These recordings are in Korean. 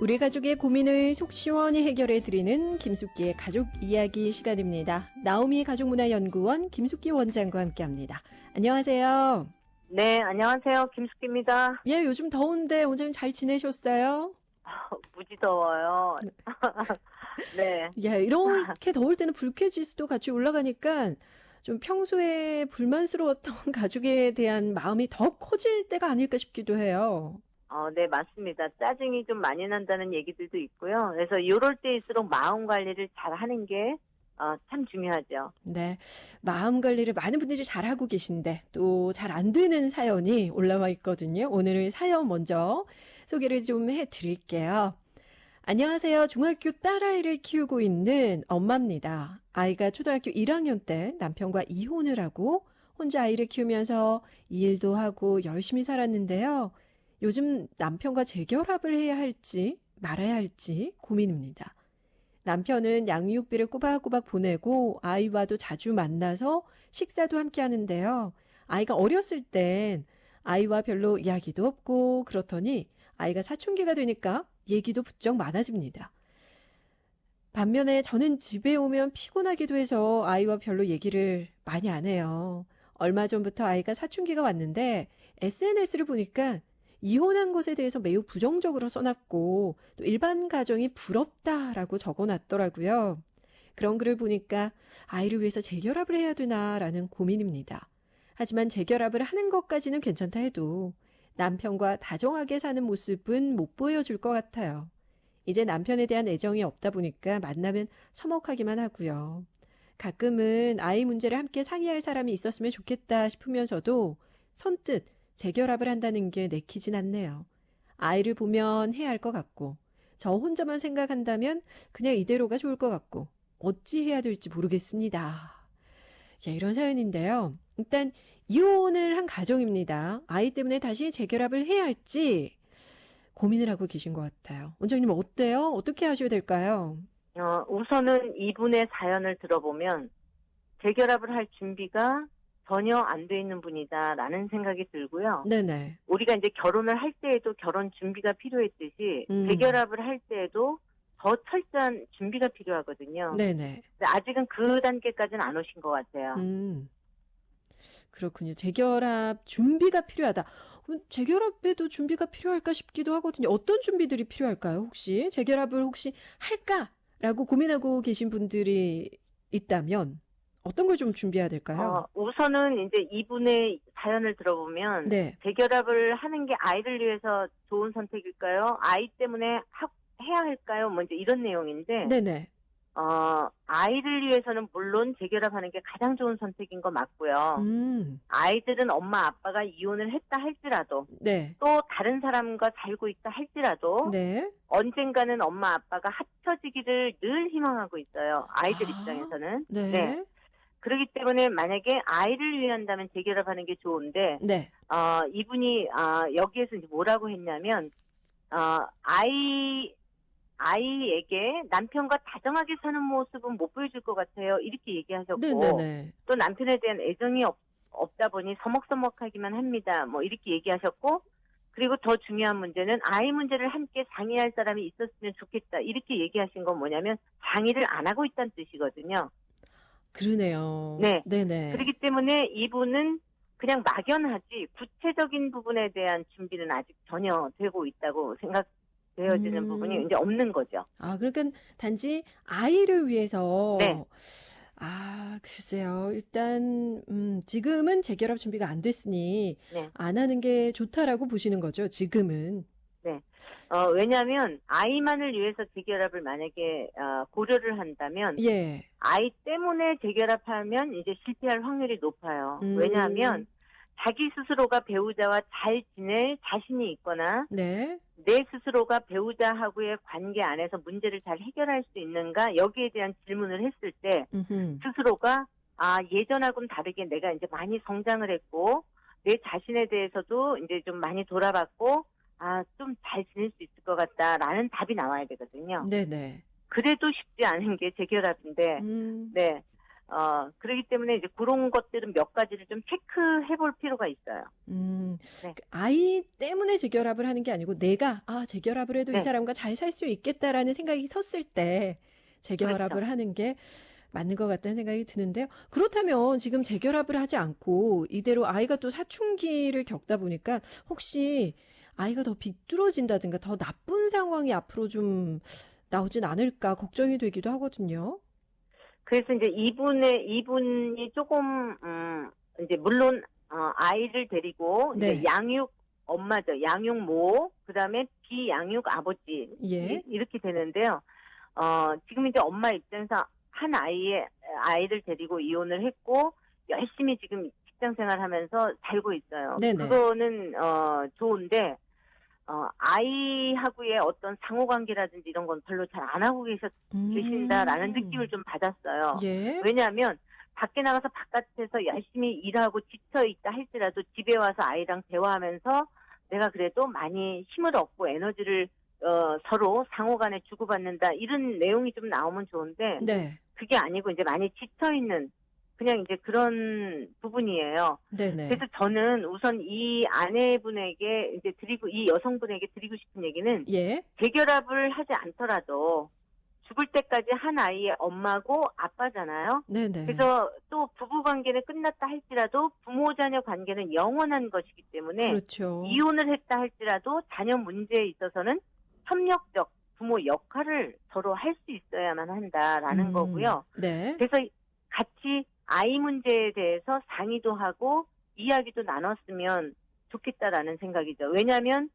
우리 가족의 고민을 속 시원히 해결해 드리는 김숙기의 가족 이야기 시간입니다. 나오미 가족문화연구원 김숙기 원장과 함께합니다. 안녕하세요. 네, 안녕하세요. 김숙기입니다. 예, 요즘 더운데 원장님 잘 지내셨어요? 무지 더워요. 네. 예, 이렇게 더울 때는 불쾌지수도 같이 올라가니까 좀 평소에 불만스러웠던 가족에 대한 마음이 더 커질 때가 아닐까 싶기도 해요. 네, 맞습니다. 짜증이 좀 많이 난다는 얘기들도 있고요. 그래서 이럴 때일수록 마음 관리를 잘 하는 게 참 중요하죠. 네. 마음 관리를 많은 분들이 잘하고 계신데 또 잘 안 되는 사연이 올라와 있거든요. 오늘 사연 먼저 소개를 좀 해드릴게요. 안녕하세요. 중학교 딸아이를 키우고 있는 엄마입니다. 아이가 초등학교 1학년 때 남편과 이혼을 하고 혼자 아이를 키우면서 일도 하고 열심히 살았는데요. 요즘 남편과 재결합을 해야 할지 말아야 할지 고민입니다. 남편은 양육비를 꼬박꼬박 보내고 아이와도 자주 만나서 식사도 함께 하는데요. 아이가 어렸을 땐 아이와 별로 이야기도 없고 그렇더니 아이가 사춘기가 되니까 얘기도 부쩍 많아집니다. 반면에 저는 집에 오면 피곤하기도 해서 아이와 별로 얘기를 많이 안 해요. 얼마 전부터 아이가 사춘기가 왔는데 SNS를 보니까 이혼한 것에 대해서 매우 부정적으로 써놨고 또 일반 가정이 부럽다라고 적어놨더라고요. 그런 글을 보니까 아이를 위해서 재결합을 해야 되나라는 고민입니다. 하지만 재결합을 하는 것까지는 괜찮다 해도 남편과 다정하게 사는 모습은 못 보여줄 것 같아요. 이제 남편에 대한 애정이 없다 보니까 만나면 서먹하기만 하고요. 가끔은 아이 문제를 함께 상의할 사람이 있었으면 좋겠다 싶으면서도 선뜻 재결합을 한다는 게 내키진 않네요. 아이를 보면 해야 할 것 같고 저 혼자만 생각한다면 그냥 이대로가 좋을 것 같고 어찌 해야 될지 모르겠습니다. 예, 이런 사연인데요. 일단 이혼을 한 가정입니다. 아이 때문에 다시 재결합을 해야 할지 고민을 하고 계신 것 같아요. 원장님 어때요? 어떻게 하셔야 될까요? 우선은 이분의 사연을 들어보면 재결합을 할 준비가 전혀 안 돼 있는 분이다라는 생각이 들고요. 네네. 우리가 이제 결혼을 할 때에도 결혼 준비가 필요했듯이 재결합을 할 때에도 더 철저한 준비가 필요하거든요. 네네. 근데 아직은 그 단계까지는 안 오신 것 같아요. 그렇군요. 재결합 준비가 필요하다. 그럼 재결합에도 준비가 필요할까 싶기도 하거든요. 어떤 준비들이 필요할까요? 혹시 재결합을 혹시 할까라고 고민하고 계신 분들이 있다면 어떤 걸 좀 준비해야 될까요? 우선은 이제 이분의 사연을 들어보면 네. 재결합을 하는 게 아이를 위해서 좋은 선택일까요? 아이 때문에 해야 할까요? 뭐 이제 이런 내용인데 네네. 아이를 위해서는 물론 재결합하는 게 가장 좋은 선택인 거 맞고요. 아이들은 엄마 아빠가 이혼을 했다 할지라도 네. 또 다른 사람과 살고 있다 할지라도 네. 언젠가는 엄마 아빠가 합쳐지기를 늘 희망하고 있어요. 아이들 입장에서는. 네. 그렇기 때문에 만약에 아이를 위한다면 재결합하는 게 좋은데 네. 이분이 여기에서 이제 뭐라고 했냐면 아이에게 남편과 다정하게 사는 모습은 못 보여줄 것 같아요. 이렇게 얘기하셨고 네네네. 또 남편에 대한 애정이 없다 보니 서먹서먹하기만 합니다. 뭐 이렇게 얘기하셨고 그리고 더 중요한 문제는 아이 문제를 함께 상의할 사람이 있었으면 좋겠다. 이렇게 얘기하신 건 뭐냐면 상의를 안 하고 있다는 뜻이거든요. 그러네요. 네. 네네. 그렇기 때문에 이분은 그냥 막연하지 구체적인 부분에 대한 준비는 아직 전혀 되고 있다고 생각되어지는 부분이 이제 없는 거죠. 그러니까 단지 아이를 위해서 네. 글쎄요. 일단 지금은 재결합 준비가 안 됐으니 네. 안 하는 게 좋다라고 보시는 거죠. 지금은. 네. 왜냐하면 아이만을 위해서 재결합을 만약에 고려를 한다면 예. 아이 때문에 재결합하면 이제 실패할 확률이 높아요. 왜냐하면 자기 스스로가 배우자와 잘 지낼 자신이 있거나 네. 내 스스로가 배우자하고의 관계 안에서 문제를 잘 해결할 수 있는가 여기에 대한 질문을 했을 때 스스로가 예전하고는 다르게 내가 이제 많이 성장을 했고 내 자신에 대해서도 이제 좀 많이 돌아봤고 좀 잘 지낼 수 있을 것 같다라는 답이 나와야 되거든요. 네네. 그래도 쉽지 않은 게 재결합인데, 네. 그렇기 때문에 이제 그런 것들은 몇 가지를 좀 체크해 볼 필요가 있어요. 네. 아이 때문에 재결합을 하는 게 아니고 내가 재결합을 해도 이 네. 사람과 잘 살 수 있겠다라는 생각이 섰을 때 재결합을 그렇죠. 하는 게 맞는 것 같다는 생각이 드는데요. 그렇다면 지금 재결합을 하지 않고 이대로 아이가 또 사춘기를 겪다 보니까 혹시 아이가 더 비뚤어진다든가 더 나쁜 상황이 앞으로 좀 나오진 않을까 걱정이 되기도 하거든요. 그래서 이제 이분이 조금, 이제 물론, 아이를 데리고 이제 네. 양육 엄마죠. 양육모, 그 다음에 비양육 아버지. 예. 이렇게 되는데요. 지금 이제 엄마 입장에서 한 아이를 데리고 이혼을 했고, 열심히 지금 직장 생활하면서 살고 있어요. 네네. 그거는, 좋은데, 아이하고의 어떤 상호관계라든지 이런 건 별로 잘 안 하고 계신다라는 느낌을 좀 받았어요. 예. 왜냐하면 밖에 나가서 바깥에서 열심히 일하고 지쳐있다 할지라도 집에 와서 아이랑 대화하면서 내가 그래도 많이 힘을 얻고 에너지를 서로 상호간에 주고받는다 이런 내용이 좀 나오면 좋은데 네. 그게 아니고 이제 많이 지쳐있는 그냥 이제 그런 부분이에요. 네네. 그래서 저는 우선 이 아내분에게 이제 이 여성분에게 드리고 싶은 얘기는 예. 재결합을 하지 않더라도 죽을 때까지 한 아이의 엄마고 아빠잖아요. 네네. 그래서 또 부부 관계는 끝났다 할지라도 부모 자녀 관계는 영원한 것이기 때문에 그렇죠. 이혼을 했다 할지라도 자녀 문제에 있어서는 협력적 부모 역할을 서로 할 수 있어야만 한다라는 거고요. 네. 그래서 같이 아이 문제에 대해서 상의도 하고 이야기도 나눴으면 좋겠다라는 생각이죠. 왜냐하면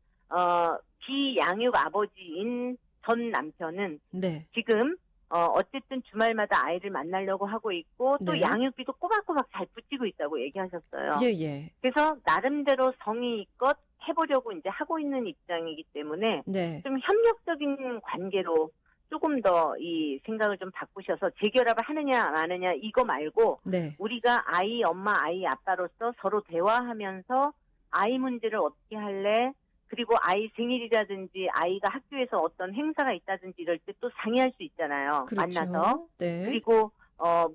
비양육 아버지인 전 남편은 네. 지금 어쨌든 주말마다 아이를 만나려고 하고 있고 또 네. 양육비도 꼬박꼬박 잘 붙이고 있다고 얘기하셨어요. 예예. 그래서 나름대로 성의껏 해보려고 이제 하고 있는 입장이기 때문에 네. 좀 협력적인 관계로 조금 더 이 생각을 좀 바꾸셔서 재결합을 하느냐 마느냐 이거 말고 네. 우리가 아이 엄마 아이 아빠로서 서로 대화하면서 아이 문제를 어떻게 할래? 그리고 아이 생일이라든지 아이가 학교에서 어떤 행사가 있다든지 이럴 때 또 상의할 수 있잖아요. 그렇죠. 만나서. 네. 그리고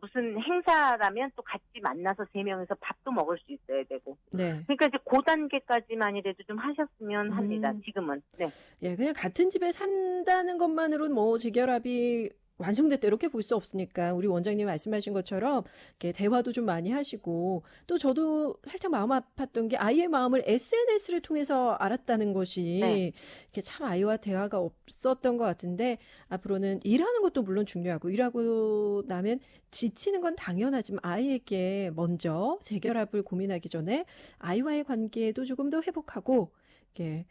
무슨 행사라면 또 같이 만나서 3명이서 밥도 먹을 수 있어야 되고. 네. 그러니까 이제 그 단계까지만이라도 좀 하셨으면 합니다. 지금은. 네. 예, 그냥 같은 집에 산다는 것만으로는 뭐 재결합이 완성됐다 이렇게 볼 수 없으니까 우리 원장님 말씀하신 것처럼 이렇게 대화도 좀 많이 하시고 또 저도 살짝 마음 아팠던 게 아이의 마음을 SNS를 통해서 알았다는 것이 네. 이렇게 참 아이와 대화가 없었던 것 같은데 앞으로는 일하는 것도 물론 중요하고 일하고 나면 지치는 건 당연하지만 아이에게 먼저 재결합을 고민하기 전에 아이와의 관계도 조금 더 회복하고 이렇게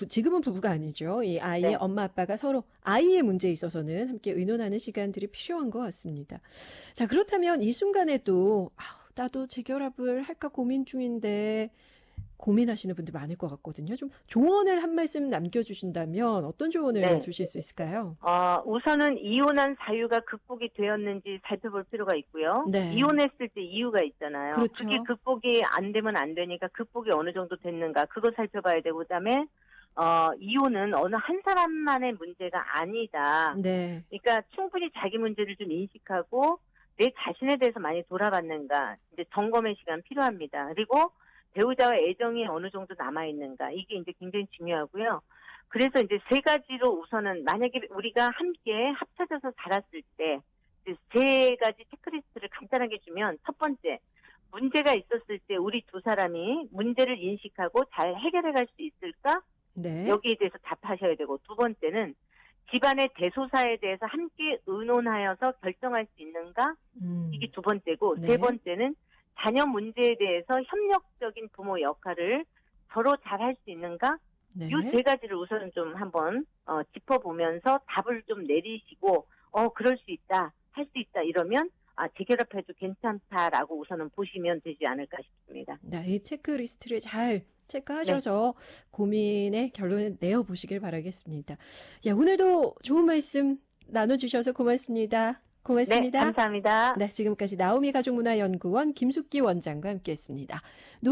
지금은 부부가 아니죠. 이 아이의 네. 엄마 아빠가 서로 아이의 문제에 있어서는 함께 의논하는 시간들이 필요한 것 같습니다. 자, 그렇다면 이 순간에도 나도 재결합을 할까 고민 중인데 고민하시는 분들 많을 것 같거든요. 좀 조언을 한 말씀 남겨주신다면 어떤 조언을 네. 주실 수 있을까요? 우선은 이혼한 사유가 극복이 되었는지 살펴볼 필요가 있고요. 네. 이혼했을 때 이유가 있잖아요. 그렇죠. 그게 극복이 안 되면 안 되니까 극복이 어느 정도 됐는가 그거 살펴봐야 되고 그다음에 이혼은 어느 한 사람만의 문제가 아니다. 네. 그러니까 충분히 자기 문제를 좀 인식하고 내 자신에 대해서 많이 돌아봤는가 이제 점검의 시간 필요합니다. 그리고 배우자와 애정이 어느 정도 남아있는가 이게 이제 굉장히 중요하고요. 그래서 이제 3가지로 우선은 만약에 우리가 함께 합쳐져서 살았을 때 이제 3가지 체크리스트를 간단하게 주면 첫 번째 문제가 있었을 때 우리 두 사람이 문제를 인식하고 잘 해결해 갈 수 있을까? 네. 여기에 대해서 답하셔야 되고 두 번째는 집안의 대소사에 대해서 함께 의논하여서 결정할 수 있는가? 이게 두 번째고 네. 세 번째는 자녀 문제에 대해서 협력적인 부모 역할을 서로 잘 할 수 있는가? 네. 이 3가지를 우선 좀 한번 짚어보면서 답을 좀 내리시고 그럴 수 있다, 할 수 있다 이러면 재결합해도 괜찮다라고 우선은 보시면 되지 않을까 싶습니다. 네, 이 체크리스트를 잘 체크하셔서 고민의 결론을 내어보시길 바라겠습니다. 야, 오늘도 좋은 말씀 나눠주셔서 고맙습니다. 고맙습니다. 네, 감사합니다. 네, 지금까지 나오미 가족문화연구원 김숙기 원장과 함께했습니다.